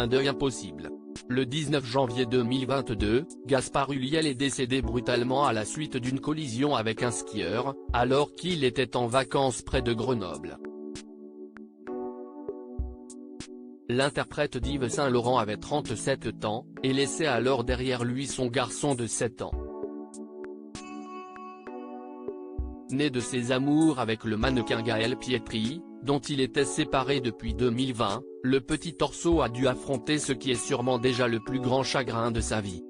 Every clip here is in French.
Un deuil impossible. Le 19 janvier 2022, Gaspard Ulliel est décédé brutalement à la suite d'une collision avec un skieur, alors qu'il était en vacances près de Grenoble. L'interprète d'Yves Saint Laurent avait 37 ans, et laissait alors derrière lui son garçon de 7 ans. Né de ses amours avec le mannequin Gaël Pietri, dont il était séparé depuis 2020, le petit Orso a dû affronter ce qui est sûrement déjà le plus grand chagrin de sa vie.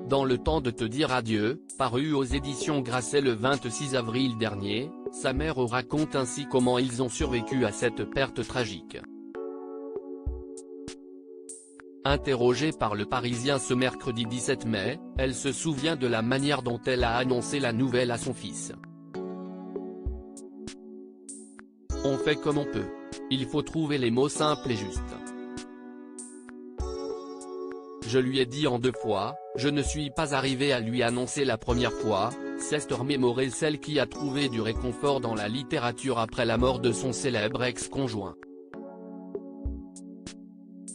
Dans Le temps de te dire adieu, paru aux éditions Grasset le 26 avril dernier, sa mère raconte ainsi comment ils ont survécu à cette perte tragique. Interrogée par Le Parisien ce mercredi 17 mai, elle se souvient de la manière dont elle a annoncé la nouvelle à son fils. On fait comme on peut. Il faut trouver les mots simples et justes. Je lui ai dit en 2 fois, je ne suis pas arrivé à lui annoncer la première fois, s'est remémorée celle qui a trouvé du réconfort dans la littérature après la mort de son célèbre ex-conjoint.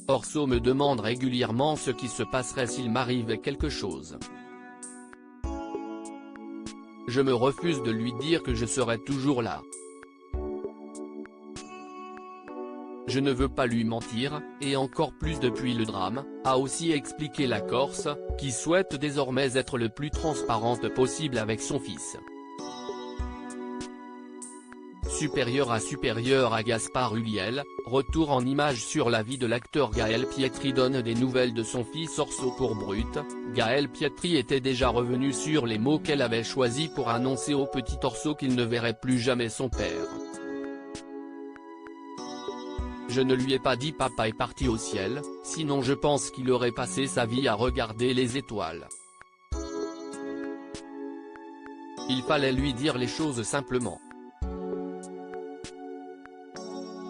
Orso me demande régulièrement ce qui se passerait s'il m'arrivait quelque chose. Je me refuse de lui dire que je serai toujours là. Je ne veux pas lui mentir, et encore plus depuis le drame, a aussi expliqué la Corse, qui souhaite désormais être le plus transparente possible avec son fils. Supérieur à Gaspard Ulliel, retour en images sur la vie de l'acteur Gaël Pietri donne des nouvelles de son fils Orso pour Brut. Gaël Pietri était déjà revenu sur les mots qu'elle avait choisis pour annoncer au petit Orso qu'il ne verrait plus jamais son père. Je ne lui ai pas dit papa est parti au ciel, sinon je pense qu'il aurait passé sa vie à regarder les étoiles. Il fallait lui dire les choses simplement.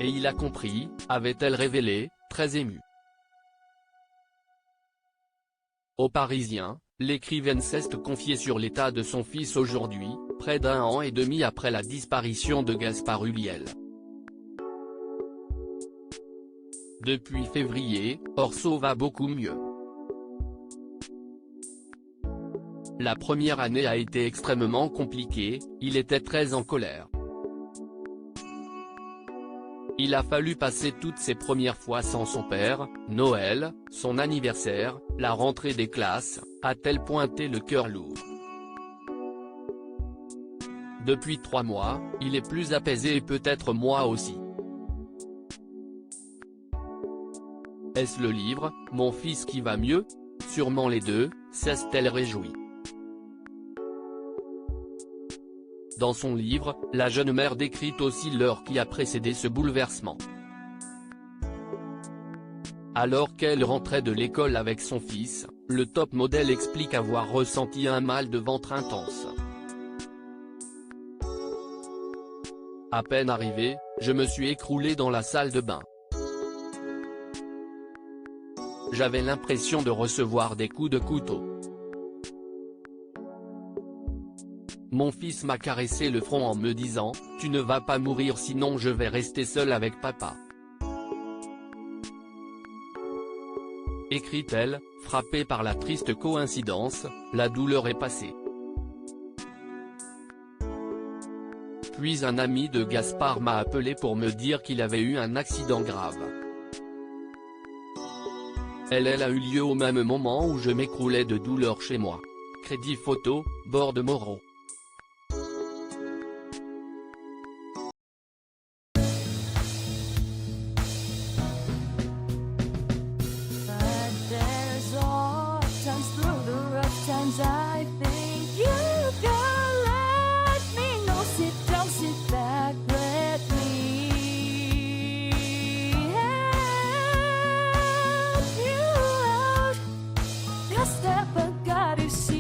Et il a compris, avait-elle révélé, très émue. Au Parisien, l'écrivaine s'est confiée sur l'état de son fils aujourd'hui, près d'1 an et demi après la disparition de Gaspard Ulliel. Depuis février, Orso va beaucoup mieux. La première année a été extrêmement compliquée, il était très en colère. Il a fallu passer toutes ces premières fois sans son père, Noël, son anniversaire, la rentrée des classes, a-t-elle pointé le cœur lourd. Depuis 3 mois, il est plus apaisé et peut-être moi aussi. Est-ce le livre, Mon fils qui va mieux? Sûrement les deux, s'est-elle réjouie. Dans son livre, la jeune mère décrit aussi l'heure qui a précédé ce bouleversement. Alors qu'elle rentrait de l'école avec son fils, le top modèle explique avoir ressenti un mal de ventre intense. À peine arrivé, je me suis écroulé dans la salle de bain. J'avais l'impression de recevoir des coups de couteau. Mon fils m'a caressé le front en me disant « Tu ne vas pas mourir sinon je vais rester seul avec papa ». Écrit-elle, frappée par la triste coïncidence, la douleur est passée. Puis un ami de Gaspard m'a appelé pour me dire qu'il avait eu un accident grave. Elle a eu lieu au même moment où je m'écroulais de douleur chez moi. Crédit photo, Borde Moreau. Step, I gotta see.